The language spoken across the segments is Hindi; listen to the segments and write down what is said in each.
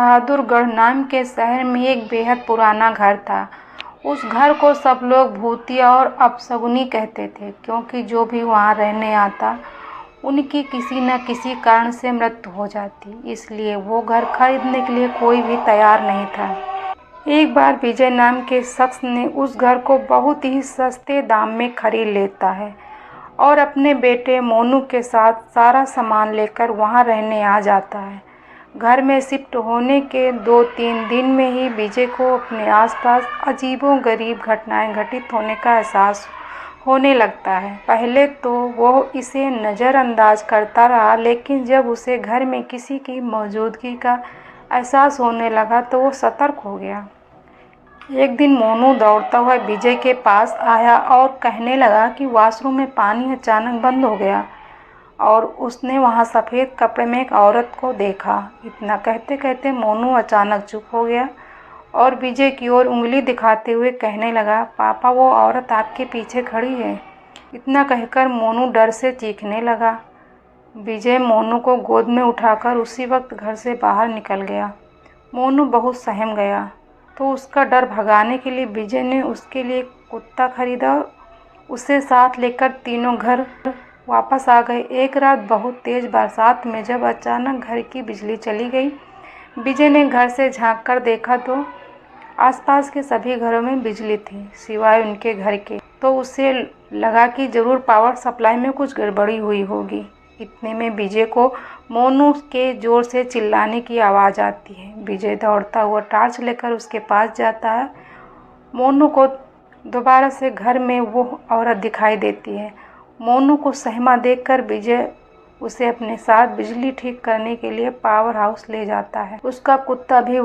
बहादुरगढ़ नाम के शहर में एक बेहद पुराना घर था। उस घर को सब लोग भूतिया और अपशगुनी कहते थे, क्योंकि जो भी वहाँ रहने आता उनकी किसी न किसी कारण से मृत्यु हो जाती। इसलिए वो घर खरीदने के लिए कोई भी तैयार नहीं था। एक बार विजय नाम के शख्स ने उस घर को बहुत ही सस्ते दाम में खरीद लेता है और अपने बेटे मोनू के साथ सारा सामान लेकर वहाँ रहने आ जाता है। घर में शिफ्ट होने के 2-3 दिन में ही विजय को अपने आसपास अजीबोगरीब घटनाएं घटित होने का एहसास होने लगता है। पहले तो वो इसे नज़रअंदाज करता रहा, लेकिन जब उसे घर में किसी की मौजूदगी का एहसास होने लगा तो वो सतर्क हो गया। एक दिन मोनू दौड़ता हुआ विजय के पास आया और कहने लगा कि वॉशरूम में पानी अचानक बंद हो गया और उसने वहाँ सफ़ेद कपड़े में एक औरत को देखा। इतना कहते कहते मोनू अचानक चुप हो गया और विजय की ओर उंगली दिखाते हुए कहने लगा, पापा, वो औरत आपके पीछे खड़ी है। इतना कहकर मोनू डर से चीखने लगा। विजय मोनू को गोद में उठाकर उसी वक्त घर से बाहर निकल गया। मोनू बहुत सहम गया, तो उसका डर भगाने के लिए विजय ने उसके लिए कुत्ता खरीदा और उसे साथ लेकर तीनों घर वापस आ गए। एक रात बहुत तेज़ बरसात में जब अचानक घर की बिजली चली गई, विजय ने घर से झांक कर देखा तो आसपास के सभी घरों में बिजली थी सिवाय उनके घर के। तो उसे लगा कि ज़रूर पावर सप्लाई में कुछ गड़बड़ी हुई होगी। इतने में विजय को मोनू के ज़ोर से चिल्लाने की आवाज़ आती है। विजय दौड़ता हुआ टॉर्च लेकर उसके पास जाता है। मोनू को दोबारा से घर में वो औरत दिखाई देती है। मोनू को सहमा देखकर विजय उसे अपने साथ बिजली ठीक करने के लिए पावर हाउस ले जाता है। उसका कुत्ता भी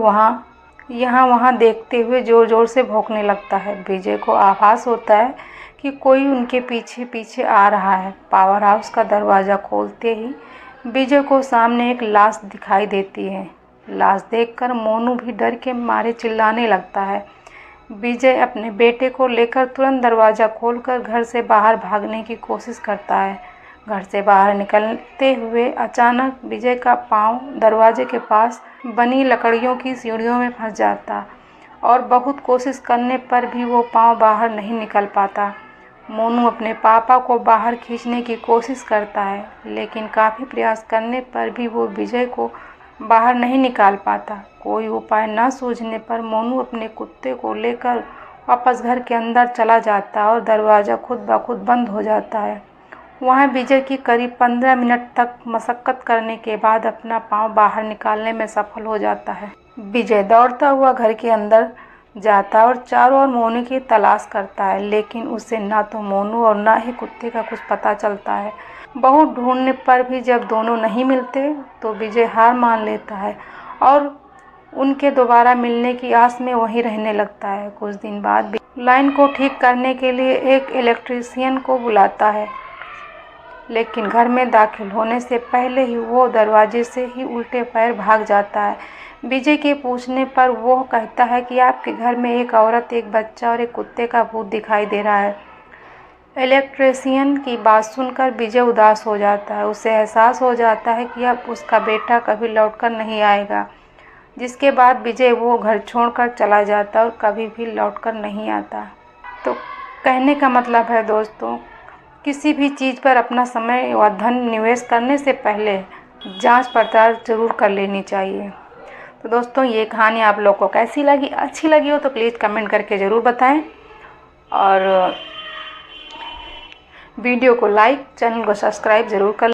यहाँ वहाँ देखते हुए ज़ोर ज़ोर से भौंकने लगता है। विजय को आभास होता है कि कोई उनके पीछे पीछे आ रहा है। पावर हाउस का दरवाज़ा खोलते ही विजय को सामने एक लाश दिखाई देती है। लाश देखकर मोनू भी डर के मारे चिल्लाने लगता है। विजय अपने बेटे को लेकर तुरंत दरवाज़ा खोलकर घर से बाहर भागने की कोशिश करता है। घर से बाहर निकलते हुए अचानक विजय का पाँव दरवाजे के पास बनी लकड़ियों की सीढ़ियों में फंस जाता और बहुत कोशिश करने पर भी वो पाँव बाहर नहीं निकल पाता। मोनू अपने पापा को बाहर खींचने की कोशिश करता है, लेकिन काफ़ी प्रयास करने पर भी वो विजय को बाहर नहीं निकाल पाता। कोई उपाय न सूझने पर मोनू अपने कुत्ते को लेकर वापस घर के अंदर चला जाता है और दरवाज़ा खुद ब खुद बंद हो जाता है। वहाँ विजय की करीब 15 मिनट तक मशक्क़त करने के बाद अपना पाँव बाहर निकालने में सफल हो जाता है। विजय दौड़ता हुआ घर के अंदर जाता है और चारों ओर मोनू की तलाश करता है, लेकिन उसे ना तो मोनू और ना ही कुत्ते का कुछ पता चलता है। बहुत ढूंढने पर भी जब दोनों नहीं मिलते तो विजय हार मान लेता है और उनके दोबारा मिलने की आस में वहीं रहने लगता है। कुछ दिन बाद लाइन को ठीक करने के लिए एक इलेक्ट्रीशियन को बुलाता है, लेकिन घर में दाखिल होने से पहले ही वो दरवाजे से ही उल्टे पैर भाग जाता है। विजय के पूछने पर वो कहता है कि आपके घर में एक औरत, एक बच्चा और एक कुत्ते का भूत दिखाई दे रहा है। इलेक्ट्रीशियन की बात सुनकर विजय उदास हो जाता है। उसे एहसास हो जाता है कि अब उसका बेटा कभी लौटकर नहीं आएगा, जिसके बाद विजय वो घर छोड़कर चला जाता और कभी भी लौटकर नहीं आता। तो कहने का मतलब है दोस्तों, किसी भी चीज़ पर अपना समय व धन निवेश करने से पहले जांच पड़ताल जरूर कर लेनी चाहिए। तो दोस्तों, ये कहानी आप लोग को कैसी लगी? अच्छी लगी हो तो प्लीज़ कमेंट करके ज़रूर बताएं और वीडियो को लाइक, चैनल को सब्सक्राइब ज़रूर कर